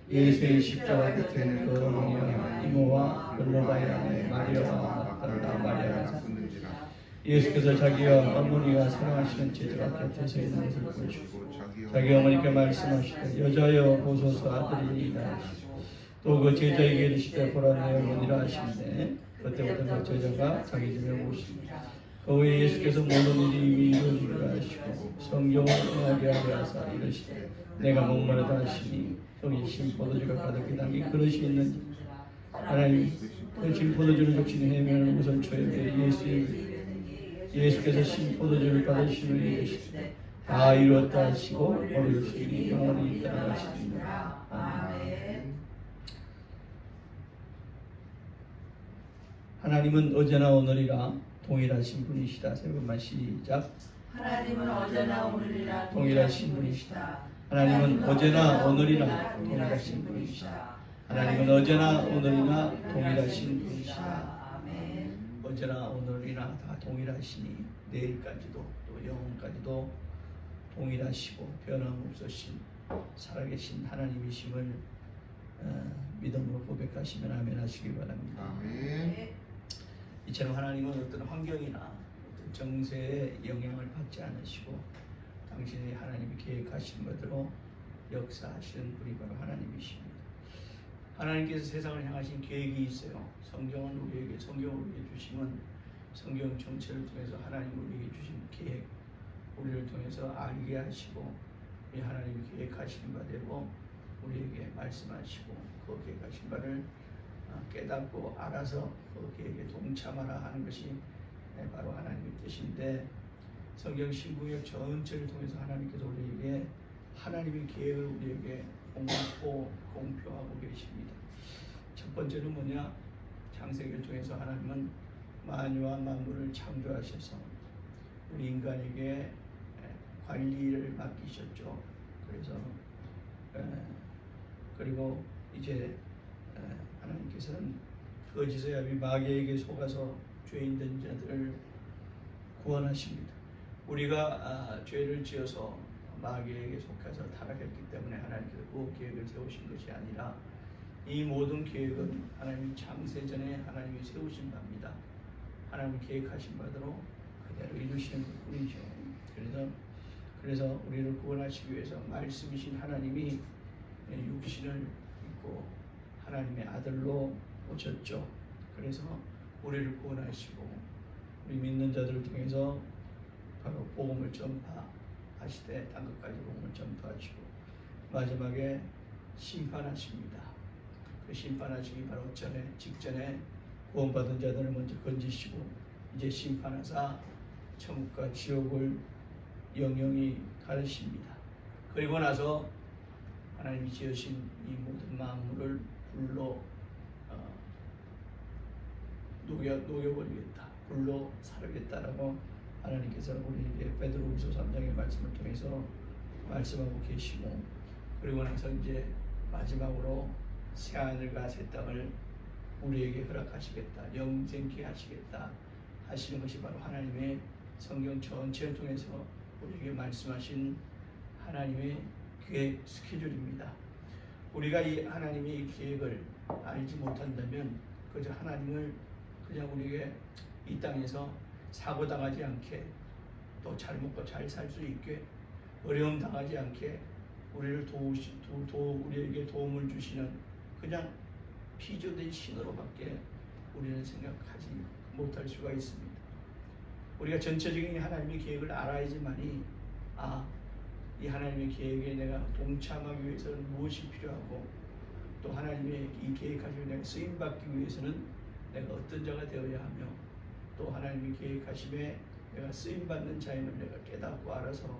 예수의 십자가 곁에는 그 어머니와 이모와 골로바의 마리아와 막달라 마리아가 섰는지라. 예수께서 자기와 어머니가 사랑하시는 제자가 곁에 서 있는 것을 보시고 자기 어머니께 말씀하시되 여자여 보소서 아들이니이다 하시고 또 그 제자에게 이르시되 보라 내 어머니라 하시는데 그때부터 그 제자가 자기 집에 오시니라. 그 후에 예수께서 모든 일이 이미 이루어지리라 하시고 성경을 응하게 하려 하사 이르시되 내가 목마르다 하시니 여기 신 포도주가 가득히 담긴 그릇이 있는지 하나님 그 신 포도주를 적시는 해면을 우선 초입에 예수께서 신 포도주를 받으신 후에 이르시되 다 이루었다 하시고 머리를 숙이니 영원히 따라가시니라. 아멘. 하나님은 어제나 오늘이라 동일하신 분이시다. 세 번만 시작. 하나님은 어제나 오늘이라 동일하신 분이시다. 하나님은 어제나 오늘이나 동일하신 분이시다. 하나님은 어제나 오늘이나 동일하신 분이시다. 아멘. 어제나 오늘이나 다 동일하시니 내일까지도 또 영원까지도 동일하시고 변함없으신 살아계신 하나님이심을 믿음으로 고백하시면 아멘 하시기 바랍니다. 아멘. 이처럼 하나님은 어떤 환경이나 어떤 정세에 영향을 받지 않으시고 당신이 하나님이 계획하신 것대로 역사하시는 분이 바로 하나님이십니다. 하나님께서 세상을 향하신 계획이 있어요. 성경을 우리에게 주시면 성경 전체를 통해서 하나님이 우리에게 주신 계획, 우리를 통해서 알게 하시고 이 하나님이 계획하신 바대로 우리에게 말씀하시고 그 계획하신 바를 깨닫고 알아서 그 계획에 동참하라 하는 것이 바로 하나님의 뜻인데 성경 신구역 전체를 통해서 하나님께서 우리에게 하나님의 계획을 우리에게 공표하고 계십니다. 첫 번째는 뭐냐? 창세기를 통해서 하나님은 만유와 만물을 창조하셔서 우리 인간에게 관리를 맡기셨죠. 그래서 그리고 이제 하나님께서는 거짓의 아비 마귀에게 속아서 죄인된 자들을 구원하십니다. 우리가 죄를 지어서 마귀에게 속해서 타락했기 때문에 하나님께서 그 계획을 세우신 것이 아니라 이 모든 계획은 하나님이 창세전에 하나님이 세우신 바입니다. 하나님이 계획하신 바대로 그대로 이루시는 것뿐이죠. 그래서 우리를 구원하시기 위해서 말씀이신 하나님이 육신을 입고 하나님의 아들로 오셨죠. 그래서 우리를 구원하시고 우리 믿는 자들을 통해서 바로 복음을 전파하시되 땅끝까지 복음을 전파하시고 마지막에 심판하십니다. 그 심판하시기 바로 직전에 구원받은 자들을 먼저 건지시고 이제 심판하사 천국과 지옥을 영영히 가르십니다. 그리고 나서 하나님이 지으신 이 모든 만물을 불로 녹여버리겠다, 불로 사르겠다라고 하나님께서 우리에게 베드로후서 3장의 말씀을 통해서 말씀하고 계시고 그리고 나서 이제 마지막으로 새하늘과 새 땅을 우리에게 허락하시겠다, 영생케 하시겠다 하시는 것이 바로 하나님의 성경 전체를 통해서 우리에게 말씀하신 하나님의 계획 스케줄입니다. 우리가 이 하나님의 계획을 알지 못한다면 그저 하나님을 그냥 우리에게 이 땅에서 사고 당하지 않게 또 잘 먹고 잘 살 수 있게 어려움 당하지 않게 우리를 우리에게 도움을 주시는 그냥 피조된 신으로밖에 우리는 생각하지 못할 수가 있습니다. 우리가 전체적인 하나님의 계획을 알아야지만이 이 하나님의 계획에 내가 동참하기 위해서는 무엇이 필요하고 또 하나님의 이 계획하시고 내가 쓰임받기 위해서는 내가 어떤 자가 되어야 하며 또 하나님의 계획하심에 내가 쓰임받는 자임을 내가 깨닫고 알아서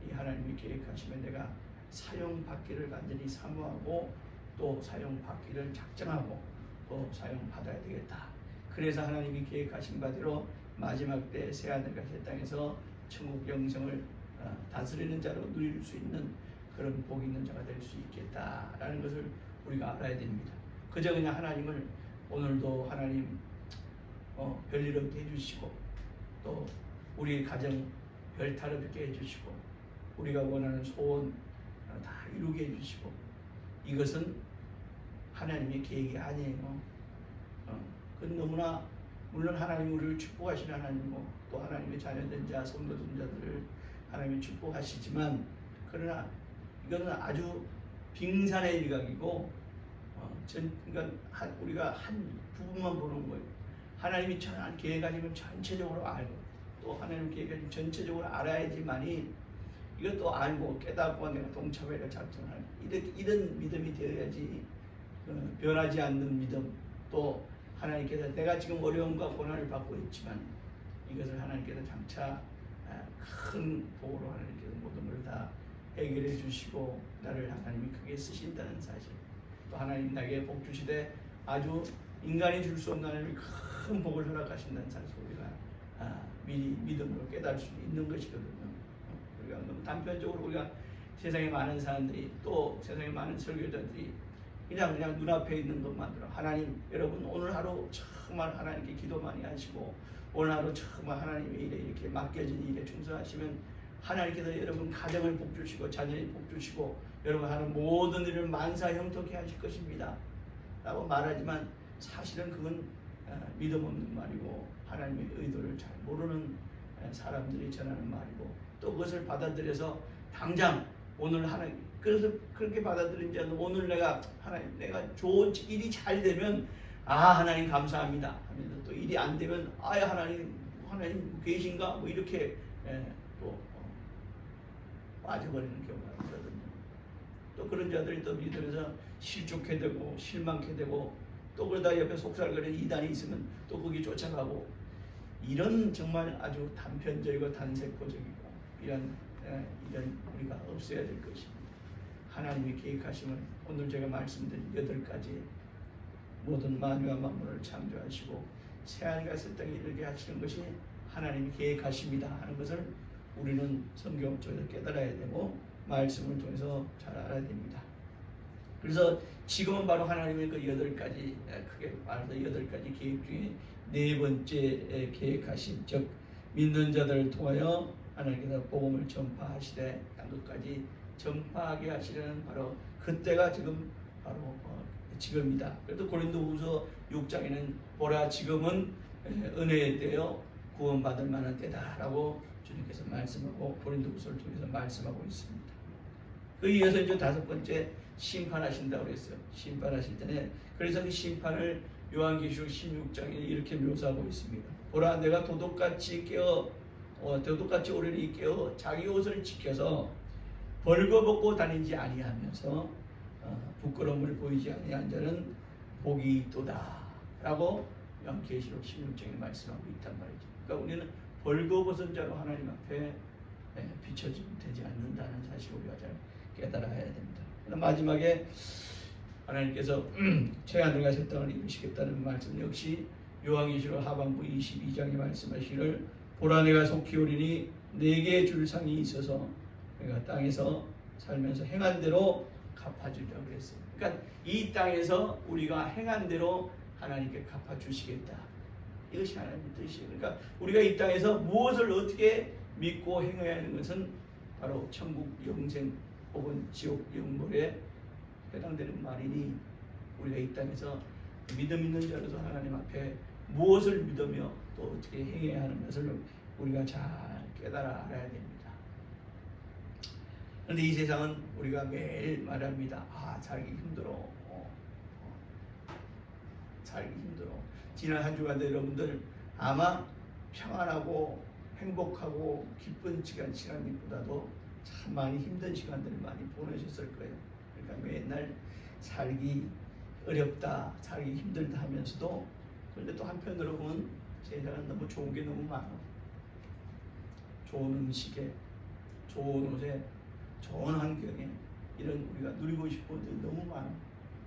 이 하나님의 계획하심에 내가 사용받기를 간절히 사모하고 또 사용받기를 작정하고 또 사용받아야 되겠다. 그래서 하나님이 계획하신 바대로 마지막 때 새하늘과 새 땅에서 천국 영생을 다스리는 자로 누릴 수 있는 그런 복 있는 자가 될 수 있겠다라는 것을 우리가 알아야 됩니다. 그저 그냥 하나님을 오늘도 하나님 별일 없게 해주시고 또 우리 가정 별탈 없게 해주시고 우리가 원하는 소원 다 이루게 해주시고 이것은 하나님의 계획이 아니에요. 그건 너무나 물론 하나님이 우리를 축복하시는 하나님이고 또 하나님의 자녀된 자, 성도된 자들을 하나님이 축복하시지만 그러나 이거는 아주 빙산의 일각이고 그러니까 우리가 한 부분만 보는 거예요. 하나님이 계획하시면 전체적으로 알고 또 하나님 계획하시면 전체적으로 알아야지만이 이것도 알고 깨닫고 내가 동참하려 작정할 이런 믿음이 되어야지 변하지 않는 믿음 또 하나님께서 내가 지금 어려움과 고난을 받고 있지만 이것을 하나님께서 장차 큰 복으로 하나님께서 모든 걸 다 해결해 주시고 나를 하나님이 크게 쓰신다는 사실 또 하나님 나에게 복 주시되 아주 인간이 줄 수 없는 하나님이 큰 복을 허락하신다는 사실 우리가 미리 믿음으로 깨달을 수 있는 것이거든요. 우리가 너무 단편적으로 우리가 세상에 많은 사람들이 또 세상에 많은 설교자들이 그냥 눈앞에 있는 것만으로 하나님 여러분 오늘 하루 정말 하나님께 기도 많이 하시고 오늘 하루 정말 하나님의 일에 이렇게 맡겨진 일에 충성하시면 하나님께서 여러분 가정을 복주시고 자녀를 복주시고 여러분 하는 모든 일을 만사형통케 하실 것입니다 라고 말하지만 사실은 그건 믿음 없는 말이고 하나님의 의도를 잘 모르는 사람들이 전하는 말이고 또 그것을 받아들여서 당장 오늘 하나님 그래서 그렇게 받아들인 자는 오늘 내가 하나님 내가 좋은 일이 잘 되면 하나님 감사합니다 하면서 또 일이 안 되면 하나님 계신가 뭐 이렇게 또 빠져버리는 경우가 있거든요. 또 그런 자들이 또 믿으면서 실족해 되고 실망해 되고 또 그러다 옆에 속살거리는 이단이 있으면 또 거기 쫓아가고 이런 정말 아주 단편적이고 단세포적이고 이런 우리가 없어야 될 것입니다. 하나님이 계획하심은 오늘 제가 말씀드린 8가지 모든 만유와 만물을 창조하시고 새하늘과 새 땅에 이르게 하시는 것이 하나님이 계획하십니다 하는 것을 우리는 성경 속에서 깨달아야 되고 말씀을 통해서 잘 알아야 됩니다. 그래서 지금은 바로 하나님의 그 8가지 크게 말해서 8가지 계획 중에 4번째 계획하신 즉 믿는 자들을 통하여 하나님께서 복음을 전파하시되 땅끝까지 전파하게 하시려는 바로 그때가 지금 바로 지금이다. 그래도 고린도후서 6장에는 보라 지금은 은혜에 대하여 구원받을 만한 때다라고 주님께서 말씀하고 고린도후서를 통해서 말씀하고 있습니다. 그 이어서 이제 5번째 심판하신다고 그랬어요. 심판하실 때는 그래서 그 심판을 요한계시록 16장에 이렇게 묘사하고 있습니다. 보라 내가 도둑같이 오리리 깨어 자기 옷을 지켜서 벌거벗고 다니지 아니하면서 부끄러움을 보이지 아니한 자는 복이 있도다 라고 요한계시록 16장에 말씀하고 있단 말이죠. 그러니까 우리는 벌거벗은 자로 하나님 앞에 비춰지면 되지 않는다는 사실을 우리가 잘 깨달아야 됩니다. 마지막에 하나님께서 새하늘과 새 땅을 이루시겠다는 말씀 역시 요한계시록 하반부 22장에 말씀하시기를 보라 내가 속히 오리니 내게 줄 상이 있어서 내가 땅에서 살면서 행한 대로 갚아주리라고 그랬어요. 그러니까 이 땅에서 우리가 행한 대로 하나님께 갚아주시겠다. 이것이 하나님의 뜻이에요. 그러니까 우리가 이 땅에서 무엇을 어떻게 믿고 행해야 하는 것은 바로 천국 영생 혹은 지옥 영물에 해당되는 말이니 우리가 이 땅에서 믿음 있는 자로서 하나님 앞에 무엇을 믿으며 또 어떻게 행해야 하는 것을 우리가 잘 깨달아 알아야 됩니다. 그런데 이 세상은 우리가 매일 말합니다. 살기 힘들어. 살기 힘들어. 지난 한 주간 여러분들 아마 평안하고 행복하고 기쁜 시간보다도 참 많이 힘든 시간들을 많이 보내셨을 거예요. 그러니까 맨날 살기 어렵다, 살기 힘들다 하면서도 그런데 또 한편으로 보면 세상은 너무 좋은 게 너무 많아. 좋은 음식에, 좋은 옷에, 좋은 환경에 이런 우리가 누리고 싶은 것들이 너무 많아.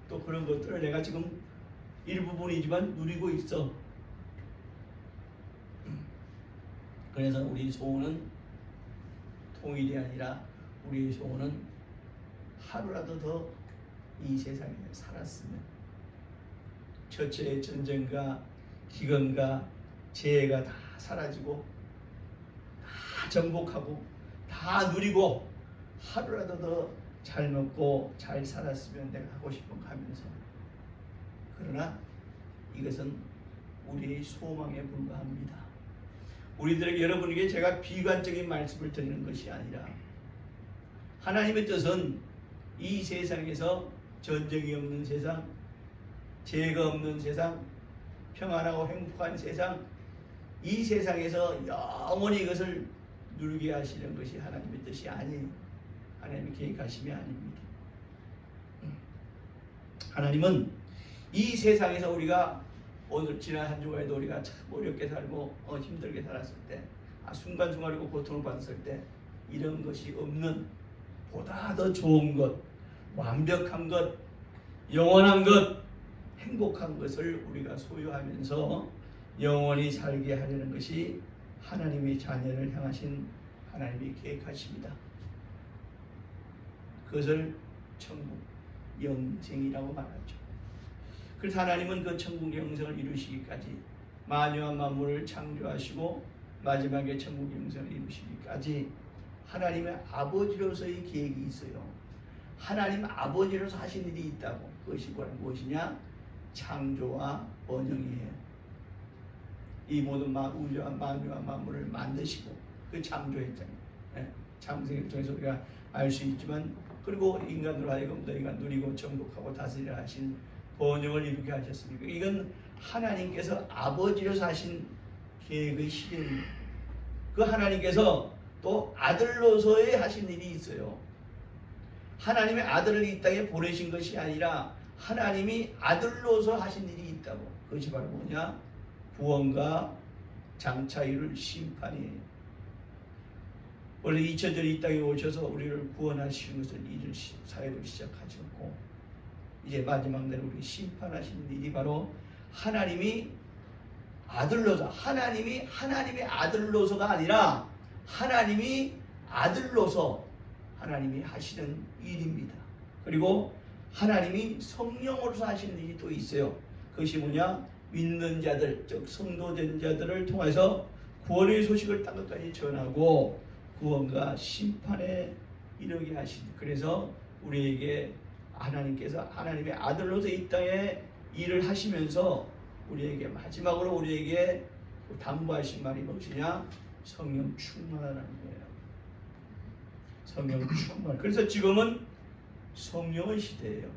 또 그런 것들을 내가 지금 일부분이지만 누리고 있어. 그래서 우리 소원은 통일이 아니라 우리의 소원은 하루라도 더 이 세상에 살았으면 처처의 전쟁과 기근과 재해가 다 사라지고 다 정복하고 다 누리고 하루라도 더 잘 먹고 잘 살았으면 내가 하고 싶은 거 하면서, 그러나 이것은 우리의 소망에 불과합니다. 우리들에게, 여러분에게 제가 비관적인 말씀을 드리는 것이 아니라 하나님의 뜻은 이 세상에서 전쟁이 없는 세상, 죄가 없는 세상, 평안하고 행복한 세상, 이 세상에서 영원히 이것을 누리게 하시는 것이 하나님의 뜻이 아니에요. 하나님의 계획하심이 아닙니다. 하나님은 이 세상에서 우리가 오늘 지난 한 주간에도 우리가 참 어렵게 살고 힘들게 살았을 때, 순간순간이고 고통을 받았을 때, 이런 것이 없는 보다 더 좋은 것, 완벽한 것, 영원한 것, 행복한 것을 우리가 소유하면서 영원히 살게 하려는 것이 하나님의 자녀를 향하신 하나님의 계획하십니다. 그것을 천국 영생이라고 말하죠. 그래서 하나님은 그 천국 영생을 이루시기까지 만유와 만물을 창조하시고 마지막에 천국 영생을 이루시기까지 하나님의 아버지로서의 계획이 있어요. 하나님 아버지로서 하신 일이 있다고. 그것이 무엇이냐? 창조와 번영이에요. 이 모든 우주와 만유와 만물을 만드시고 그 창조했잖아요. 창세기를 통해서 우리가 알 수 있지만, 그리고 인간으로 하여금 너희가 누리고 정복하고 다스리라 하신 번영을 이루게 하셨습니까? 이건 하나님께서 아버지로서 하신 계획의 실현입니다. 그 하나님께서 또 아들로서의 하신 일이 있어요. 하나님의 아들을 이 땅에 보내신 것이 아니라 하나님이 아들로서 하신 일이 있다고. 그것이 바로 뭐냐? 구원과 장차 이룰 심판이에요. 원래 2000년 이 땅에 오셔서 우리를 구원하시는 것을 이룰 사역을 시작하셨고, 이제 마지막 날 우리 심판하시는 일이 바로 하나님이 아들로서, 하나님이 하나님의 아들로서가 아니라 하나님이 아들로서 하나님이 하시는 일입니다. 그리고 하나님이 성령으로서 하시는 일이 또 있어요. 그것이 뭐냐? 믿는 자들, 즉 성도된 자들을 통해서 구원의 소식을 땅 끝까지 전하고 구원과 심판에 이르게 하신. 그래서 우리에게 하나님께서 하나님의 아들로서 이 땅에 일을 하시면서 우리에게 마지막으로 우리에게 당부하신 말이 무엇이냐? 성령 충만하라는 거예요. 성령 충만. 그래서 지금은 성령의 시대예요.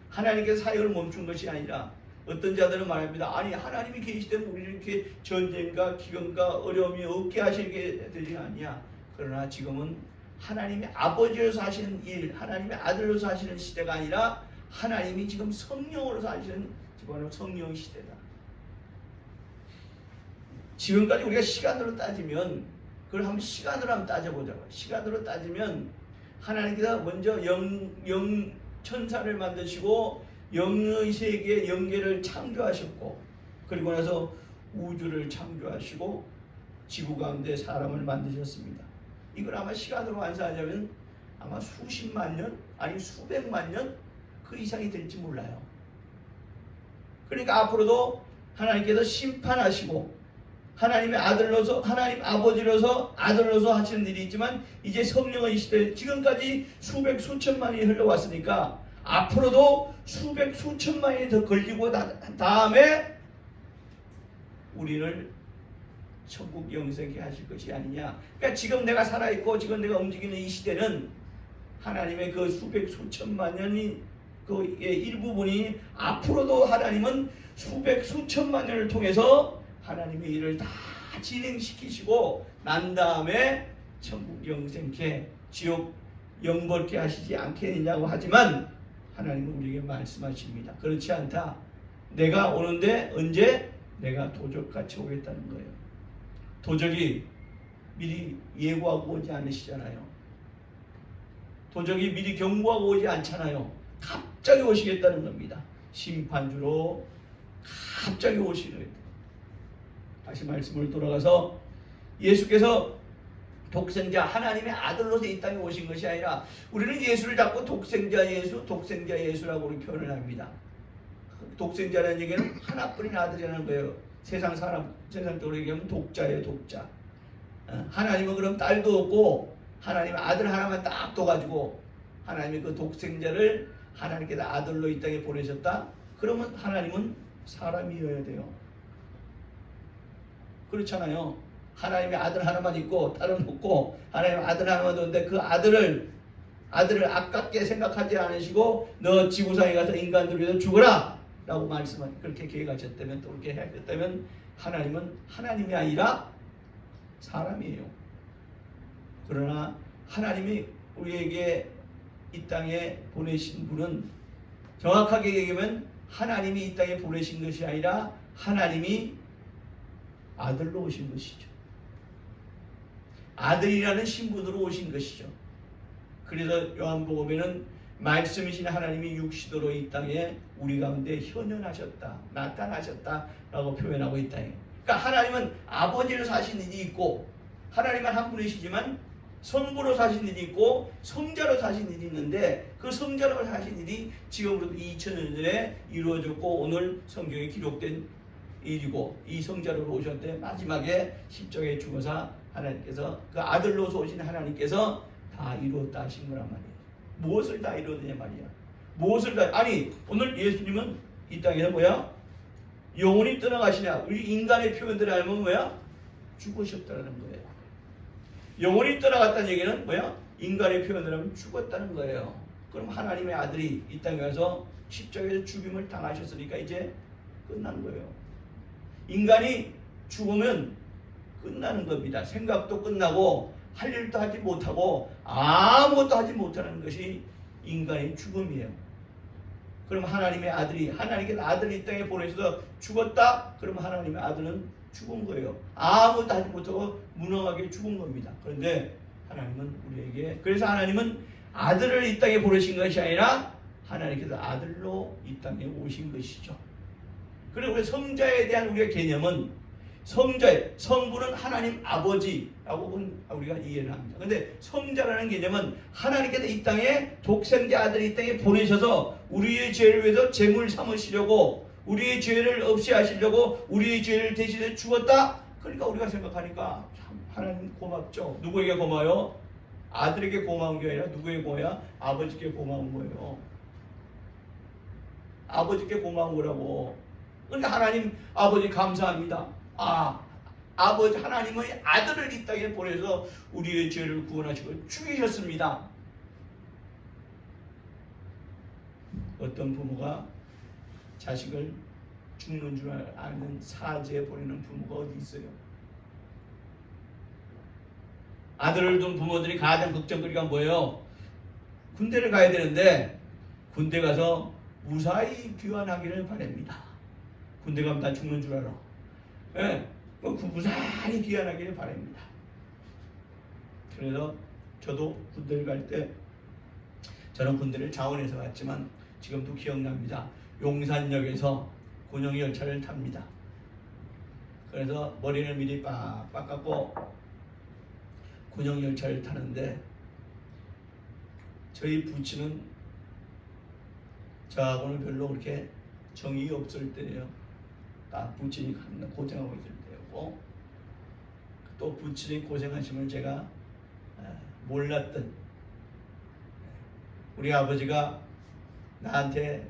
하나님께서 사역을 멈춘 것이 아니라, 어떤 자들은 말합니다. 아니, 하나님이 계시다면 우리를 이렇게 전쟁과 기근과 어려움이 없게 하시게 되지 않냐. 그러나 지금은 하나님의 아버지로서 하시는 일, 하나님의 아들로서 하시는 시대가 아니라 하나님이 지금 성령으로서 하시는 바로 성령 시대다. 지금까지 우리가 시간으로 따지면, 그걸 한번 시간으로 한번 따져보자고요. 시간으로 따지면 하나님께서 먼저 천사를 만드시고 영의 세계, 영계를 창조하셨고, 그리고 나서 우주를 창조하시고 지구 가운데 사람을 만드셨습니다. 이걸 아마 시간으로 환산하자면 아마 수십만 년, 아니 수백만 년 그 이상이 될지 몰라요. 그러니까 앞으로도 하나님께서 심판하시고 하나님의 아들로서, 하나님 아버지로서 아들로서 하시는 일이 있지만, 이제 성령의 시대, 지금까지 수백 수천만이 흘러왔으니까 앞으로도 수백 수천만이 더 걸리고 다음에 우리를 천국 영생케 하실 것이 아니냐. 그러니까 지금 내가 살아있고 지금 내가 움직이는 이 시대는 하나님의 그 수백 수천만 년이 그 일부분이, 앞으로도 하나님은 수백 수천만 년을 통해서 하나님의 일을 다 진행시키시고 난 다음에 천국 영생케, 지옥 영벌케 하시지 않겠느냐고 하지만, 하나님은 우리에게 말씀하십니다. 그렇지 않다. 내가 오는데 언제? 내가 도적같이 오겠다는 거예요. 도적이 미리 예고하고 오지 않으시잖아요. 도적이 미리 경고하고 오지 않잖아요. 갑자기 오시겠다는 겁니다. 심판주로 갑자기 오시는 거예요. 다시 말씀을 돌아가서, 예수께서 독생자, 하나님의 아들로서 이 땅에 오신 것이 아니라, 우리는 예수를 자꾸 독생자 예수, 독생자 예수라고 우리 표현을 합니다. 독생자라는 얘기는 하나뿐인 아들이라는 거예요. 세상적으로 얘기하면 독자예요, 독자. 하나님은 그럼 딸도 없고 하나님 아들 하나만 딱 둬가지고 하나님이 그 독생자를 하나님께서 아들로 이 땅에 보내셨다. 그러면 하나님은 사람이어야 돼요. 그렇잖아요. 하나님의 아들 하나만 있고 다른 없고 하나님의 아들 하나만 있는데 그 아들을 아깝게 생각하지 않으시고 너 지구상에 가서 인간들을 위해서 죽어라 라고 말씀하셨. 그렇게 계획하셨다면 또 그렇게 하셨다면 하나님은 하나님이 아니라 사람이에요. 그러나 하나님이 우리에게 이 땅에 보내신 분은 정확하게 얘기하면 하나님이 이 땅에 보내신 것이 아니라 하나님이 아들로 오신 것이죠. 아들이라는 신분으로 오신 것이죠. 그래서 요한복음에는 말씀이신 하나님이 육신으로 이 땅에 우리 가운데 현현하셨다, 나타나셨다 라고 표현하고 있다. 그러니까 하나님은 아버지로 사신 일이 있고 하나님은 한 분이시지만 성부로 사신 일이 있고 성자로 사신 일이 있는데 그 성자로 사신 일이 지금부터 2000년 전에 이루어졌고 오늘 성경에 기록된 일이고 이 성자로 오셨는데 마지막에 십자가에 죽어서 하나님께서 그 아들로서 오신 하나님께서 다 이루었다 하신 거란 말이에요. 무엇을 다 이루었느냐 말이야. 무엇을 다 아니 오늘 예수님은 이 땅에서 뭐야? 영원히 떠나가시냐. 우리 인간의 표현대로 알면 뭐야? 죽으셨다는 거예요. 영원히 떠나갔다는 얘기는 뭐야? 인간의 표현을 하면 죽었다는 거예요. 그럼 하나님의 아들이 이 땅에 와서 십자가에서 죽임을 당하셨으니까 이제 끝난 거예요. 인간이 죽으면 끝나는 겁니다. 생각도 끝나고 할 일도 하지 못하고 아무것도 하지 못하는 것이 인간의 죽음이에요. 그럼 하나님의 아들이 하나님께서 아들을 이 땅에 보내셔서 죽었다? 그러면 하나님의 아들은 죽은 거예요. 아무것도 하지 못하고 무능하게 죽은 겁니다. 그런데 하나님은 우리에게 그래서 하나님은 아들을 이 땅에 보내신 것이 아니라 하나님께서 아들로 이 땅에 오신 것이죠. 그리고 우리 성자에 대한 우리의 개념은 성부는 하나님 아버지라고 우리가 이해를 합니다. 그런데 성자라는 개념은 하나님께서 이 땅에 독생자 아들을 이 땅에 보내셔서 우리의 죄를 위해서 제물 삼으시려고 우리의 죄를 없이 하시려고 우리의 죄를 대신해 죽었다. 그러니까 우리가 생각하니까 참 하나님 고맙죠. 누구에게 고마워요? 아들에게 고마운 게 아니라 누구에게 고마워요? 아버지께 고마운 거예요. 아버지께 고마운 거라고. 그러니까 하나님 아버지 감사합니다. 아버지 하나님의 아들을 이 땅에 보내서 우리의 죄를 구원하시고 죽이셨습니다. 어떤 부모가 자식을 죽는 줄 아는 사지에 보내는 부모가 어디 있어요? 아들을 둔 부모들이 가장 걱정거리가 뭐예요? 군대를 가야 되는데 군대 가서 무사히 귀환하기를 바랍니다. 군대 가면 다 죽는 줄 알아. 예, 무사히 귀환하기를 바랍니다. 그래서 저도 군대를 갈 때 저는 군대를 자원에서 갔지만 지금도 기억납니다. 용산역에서 군용 열차를 탑니다. 그래서 머리를 미리 빡빡 깎고 군용 열차를 타는데 저희 부친은 저하고는 별로 그렇게 정이 없을 때예요. 딱 부친이 고생하고 있을 때였고 또 부친이 고생하시면 제가 몰랐던 우리 아버지가 나한테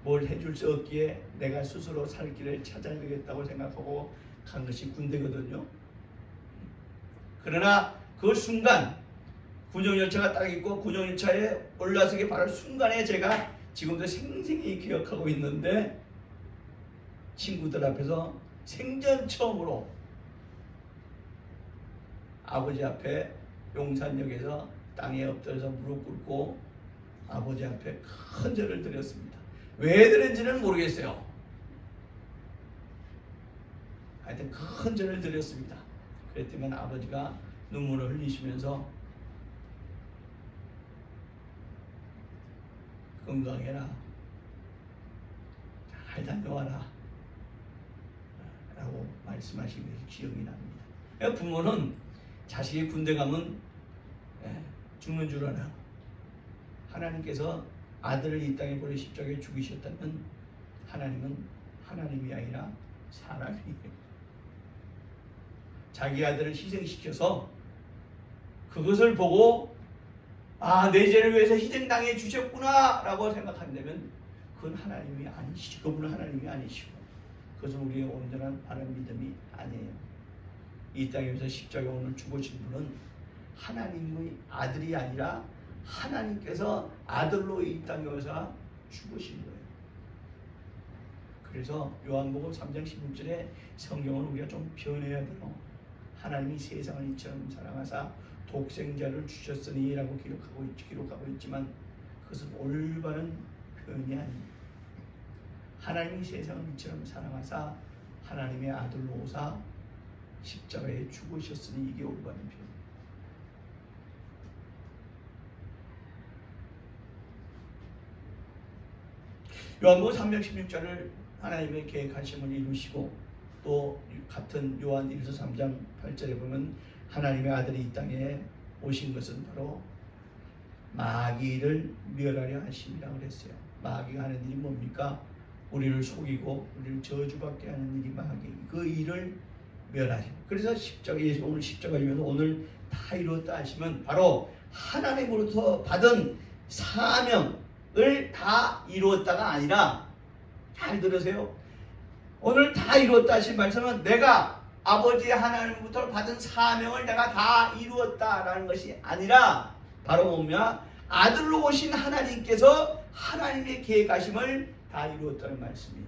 뭘 해줄 수 없기에 내가 스스로 살 길을 찾아야 되겠다고 생각하고 간 것이 군대거든요. 그러나 그 순간 군용열차가 딱 있고 군용열차에 올라서기 바로 순간에 제가 지금도 생생히 기억하고 있는데 친구들 앞에서 생전 처음으로 아버지 앞에 용산역에서 땅에 엎드려서 무릎 꿇고 아버지 앞에 큰 절을 드렸습니다. 왜 드렸는지는 모르겠어요. 하여튼 큰 절을 드렸습니다. 그랬더니 아버지가 눈물을 흘리시면서 건강해라, 잘 다녀와라 라고 말씀하신 것이 기억이 납니다. 부모는 자식이 군대 가면 죽는 줄 알아. 하나님께서 아들을 이 땅에 보내 십자가에 죽이셨다면 하나님은 하나님이 아니라 사람이에요. 자기 아들을 희생시켜서 그것을 보고 아, 내 죄를 위해서 희생당해 주셨구나 라고 생각한다면 그건 하나님이 아니시고, 그분은 하나님이 아니시고, 그것은 우리의 온전한 바른 믿음이 아니에요. 이 땅에서 십자가에 오늘 죽으신 분은 하나님의 아들이 아니라 하나님께서 아들로 이 땅에 오셔서 죽으신 거예요. 그래서 요한복음 3장 16절에 성경을 우리가 좀 변해야 돼요. 하나님이 세상을 이처럼 사랑하사 독생자를 주셨으니 라고 기록하고 있지만 그것은 올바른 표현이 아닙니다. 하나님이 세상을 이처럼 사랑하사 하나님의 아들로 오사 십자가에 죽으셨으니 이게 올바른 표현. 요한복음 316절을 하나님의 계획하심을 이루시고 또 같은 요한 1서 3장 8절에 보면 하나님의 아들이 이 땅에 오신 것은 바로 마귀를 멸하려 하심이라고 그랬어요. 마귀가 하는 일이 뭡니까? 우리를 속이고 우리를 저주받게 하는 일이 마귀. 그 일을 멸하시고, 그래서 십자가, 예수 오늘 십자가에서 오늘 다 이루었다 하시면 바로 하나님으로부터 받은 사명을 다 이루었다가 아니라, 잘 들으세요. 오늘 다 이루었다 하신 말씀은 내가 아버지 하나님부터 받은 사명을 내가 다 이루었다라는 것이 아니라 바로 뭐냐? 아들로 오신 하나님께서 하나님의 계획하심을 다 이루었다는 말씀이에요.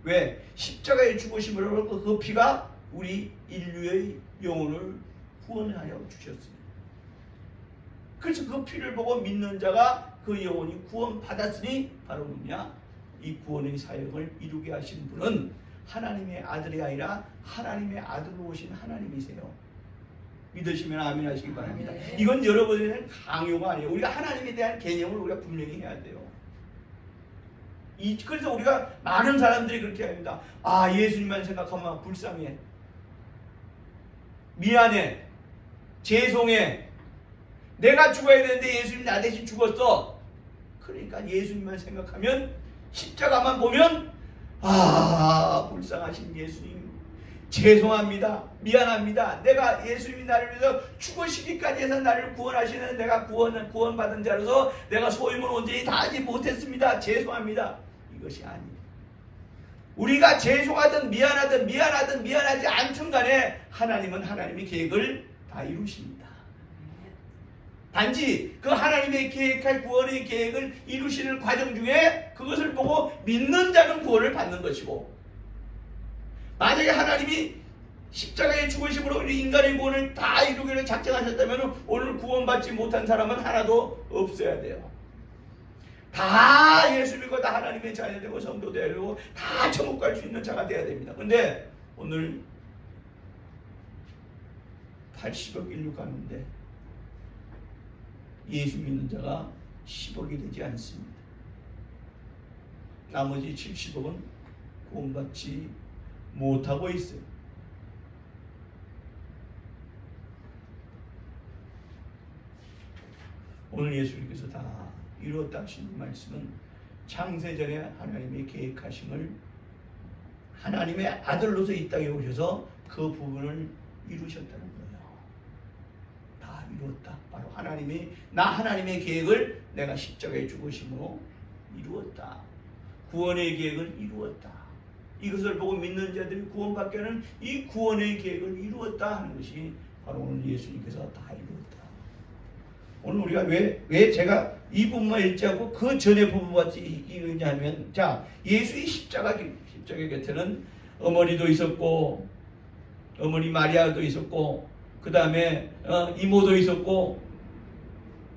왜? 십자가에 죽으심으로 그 피가 우리 인류의 영혼을 구원하여 주셨습니다. 그래서 그 피를 보고 믿는 자가 그 영혼이 구원받았으니 바로 뭐냐? 이 구원의 사역을 이루게 하신 분은 하나님의 아들이 아니라 하나님의 아들로 오신 하나님이세요. 믿으시면 아멘 하시기 바랍니다. 이건 여러분에게는 강요가 아니에요. 우리가 하나님에 대한 개념을 우리가 분명히 해야 돼요. 그래서 우리가 많은 사람들이 그렇게 합니다. 아, 예수님만 생각하면 불쌍해, 미안해, 죄송해, 내가 죽어야 되는데 예수님 나 대신 죽었어. 그러니까 예수님만 생각하면, 십자가만 보면 아, 불쌍하신 예수님 죄송합니다, 미안합니다, 내가 예수님이 나를 위해서 죽으시기까지 해서 나를 구원하시는 내가 구원받은 자로서 내가 소임을 온전히 다하지 못했습니다, 죄송합니다. 이것이 아니에요. 우리가 죄송하든 미안하지 않든 간에 하나님은 하나님의 계획을 다 이루십니다. 단지 그 하나님의 계획할 구원의 계획을 이루시는 과정 중에 그것을 보고 믿는 자는 구원을 받는 것이고, 만약에 하나님이 십자가에 죽으심으로 우리 인간의 구원을 다 이루기를 작정하셨다면 오늘 구원받지 못한 사람은 하나도 없어야 돼요. 다 예수 믿고 다 하나님의 자녀 되고 성도 되고 다 천국 갈 수 있는 자가 되어야 됩니다. 근데 오늘 80억 인류 가는데 예수 믿는 자가 10억이 되지 않습니다. 나머지 70억은 구원받지 못하고 있어요. 오늘 예수님께서 다 이루었다 하신 말씀은 창세전에 하나님의 계획하심을 하나님의 아들로서 이 땅에 오셔서 그 부분을 이루셨다는 거예요. 다 이루었다. 바로 하나님의 계획을 내가 십자가에 죽으심으로 이루었다. 구원의 계획을 이루었다. 이것을 보고 믿는 자들이 구원받게 하는 이 구원의 계획을 이루었다 하는 것이 바로 오늘 예수님께서 다 이루었다. 오늘 우리가 왜 제가 이 부분만 읽지 않고 그 전의 부분만 읽느냐면, 자, 예수의 십자가 곁에는 어머니도 있었고, 어머니 마리아도 있었고, 그 다음에 이모도 있었고,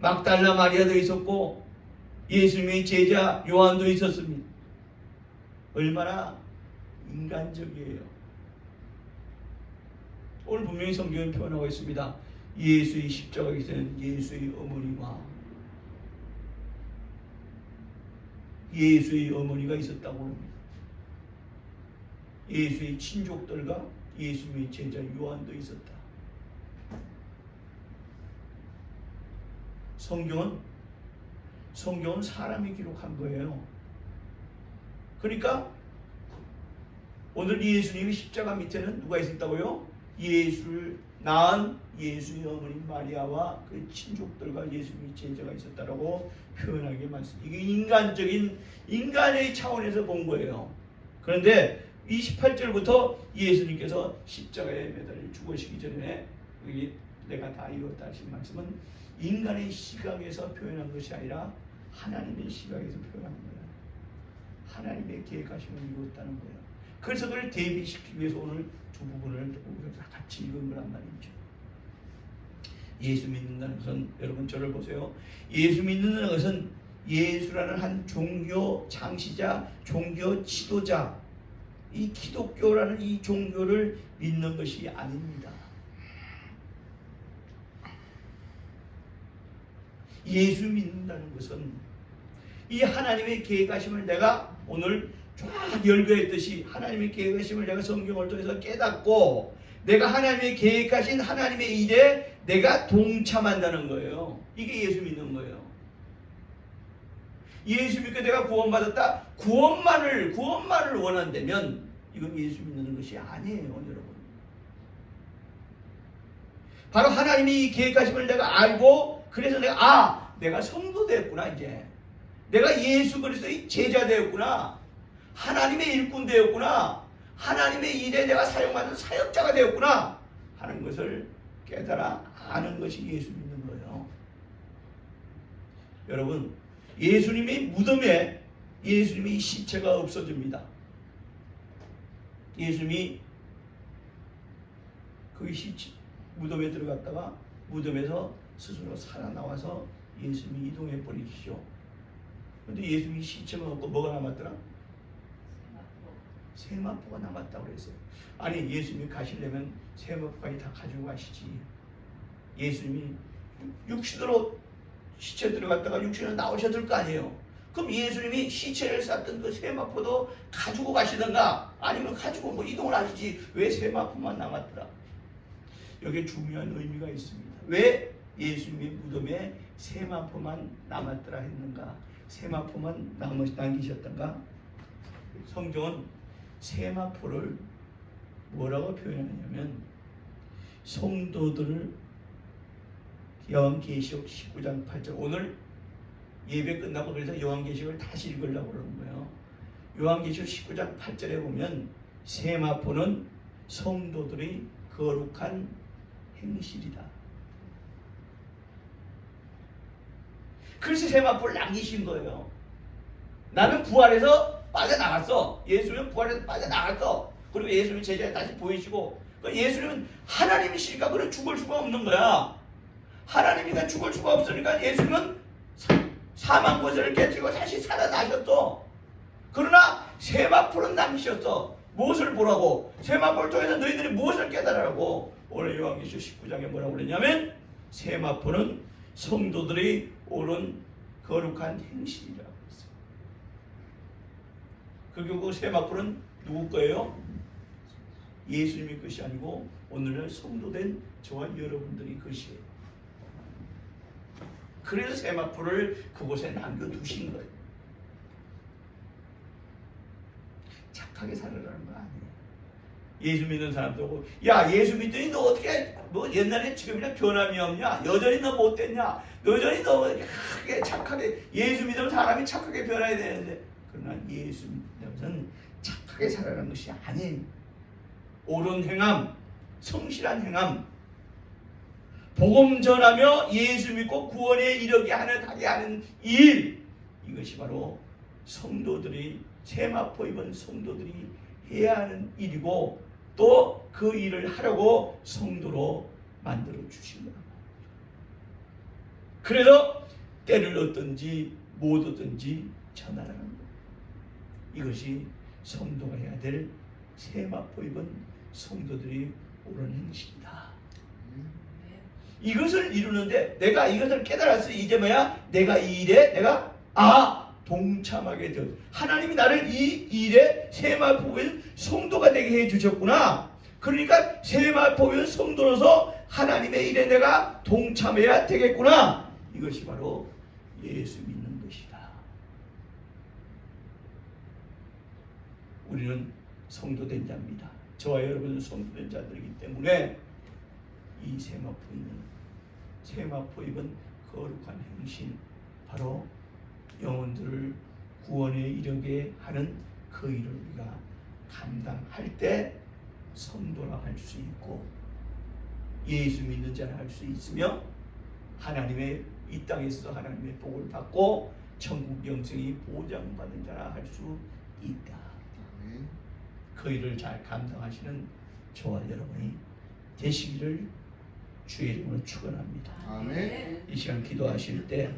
막달라 마리아도 있었고, 예수님의 제자 요한도 있었습니다. 얼마나 인간적이에요. 오늘 분명히 성경에 표현하고 있습니다. 예수의 십자가 곁에는 예수의 어머니와 예수의 어머니가 있었다고 합니다. 예수의 친족들과 예수님의 제자 요한도 있었다. 성경은 사람이 기록한 거예요. 그러니까 오늘 예수님의 십자가 밑에는 누가 있었다고요? 예수를 낳은 예수의 어머니 마리아와 그 친족들과 예수님의 제자가 있었다라고 표현하게 많습니다. 이게 인간의 차원에서 본 거예요. 그런데 28절부터 예수님께서 십자가에 매달려 죽으시기 전에 여기 내가 다 이뤘다 하신 말씀은 인간의 시각에서 표현한 것이 아니라 하나님의 시각에서 표현한 거예요. 하나님의 계획하심을 이루었다는 거예요. 그래서 그걸 대비시키기 위해서 오늘 두 부분을 우리가 같이 읽은 거란 말이죠. 예수 믿는다는 것은, 여러분 저를 보세요. 예수 믿는다는 것은 예수라는 한 종교 창시자, 종교 지도자, 이 기독교라는 이 종교를 믿는 것이 아닙니다. 예수 믿는다는 것은 이 하나님의 계획하심을 내가 오늘 쫙 열거했듯이 하나님의 계획하심을 내가 성경을 통해서 깨닫고 내가 하나님의 계획하신 하나님의 일에 내가 동참한다는 거예요. 이게 예수 믿는 거예요. 예수 믿고 내가 구원받았다. 구원만을 원한다면 이건 예수 믿는 것이 아니에요, 여러분. 바로 하나님이 계획하심을 내가 알고 그래서 내가 성도 되었구나. 이제 내가 예수 그리스도의 제자 되었구나. 하나님의 일꾼 되었구나. 하나님의 일에 내가 사용받는 사역자가 되었구나 하는 것을 깨달아 아는 것이 예수 믿는 거예요. 여러분, 예수님의 무덤에 예수님의 시체가 없어집니다. 예수님이 그 무덤에 들어갔다가 무덤에서 스스로 살아나와서 예수님이 이동해 버리시죠. 그런데 예수님이 시체만 없고 뭐가 남았더라? 세마포가 남았다고 그랬어요. 아니, 예수님이 가시려면 세마포까지 다 가지고 가시지. 예수님이 육신으로 시체 들어갔다가 육신으로 나오셨을 거 아니에요. 그럼 예수님이 시체를 쌌던 그 세마포도 가지고 가시던가 아니면 가지고 뭐 이동을 하시지 왜 세마포만 남았더라? 여기에 중요한 의미가 있습니다. 왜 예수님의 무덤에 세마포만 남았더라 했는가? 세마포만 남기셨던가? 성경은 세마포를 뭐라고 표현하냐면 성도들을 요한계시록 19장 8절, 오늘 예배 끝나고 그래서 요한계시록을 다시 읽으려고 그러는 거예요. 요한계시록 19장 8절에 보면 세마포는 성도들의 거룩한 행실이다. 그래서 세마포를 남기신 거예요. 나는 부활해서 빠져나갔어. 예수님은 부활해서 빠져나갔어. 그리고 예수님 제자에 다시 보이시고, 예수님은 하나님이시니까 그래 죽을 수가 없는 거야. 하나님이니까 죽을 수가 없으니까 예수님은 사망 권세를 깨뜨리고 다시 살아나셨어. 그러나 세마포는 남기셨어. 무엇을 보라고? 세마포를 통해서 너희들이 무엇을 깨달으라고? 오늘 요한계시록 19장에 뭐라고 그랬냐면 세마포는 성도들이 옳은 거룩한 행실이라고 했어요. 그 세마포는 누구 거예요? 예수님의 것이 아니고 오늘날 성도된 저와 여러분들의 것이에요. 그래서 세마포를 그곳에 남겨두신 거예요. 착하게 살아라는 거 아니에요. 예수 믿는 사람도 야, 예수 믿더니 너 어떻게 뭐 옛날에 지금이나 변함이 없냐? 여전히 너 못됐냐? 여전히 너 크게 착하게 예수 믿으면 사람이 착하게 변해야 되는데, 그러나 예수 믿는 것은 착하게 살아가는 것이 아니에요. 옳은 행함, 성실한 행함, 복음 전하며 예수 믿고 구원에 이르게 하게 하는 일, 이것이 바로 성도들이 세마포 입은 성도들이 해야 하는 일이고 또 그 일을 하려고 성도로 만들어 주신 거예요. 그래서 때를 얻든지 못 얻든지 전하라는 거예요. 이것이 성도가 해야 될 세마포 입은 성도들이 옳은 행실이다. 이것을 이루는데 내가 이것을 깨달았을 때 이제 뭐야? 내가 이 일에 내가 동참하게 되었다. 하나님이 나를 이 일에 세마포인 성도가 되게 해주셨구나. 그러니까 세마포인 성도로서 하나님의 일에 내가 동참해야 되겠구나. 이것이 바로 예수 믿는 것이다. 우리는 성도된 자입니다. 저와 여러분은 선포된 자들이기 때문에 이 세마포 입은 거룩한 행신, 바로 영혼들을 구원에 이르게 하는 그 일을 우리가 감당할 때 성도라 할 수 있고 예수 믿는 자라 할 수 있으며 하나님의 이 땅에서도 하나님의 복을 받고 천국 영생이 보장받은 자라 할 수 있다. 그 일을 잘 감당하시는 저와 여러분이 되시기를 주의 이름으로 축원합니다. 아멘. 이 시간 기도하실 때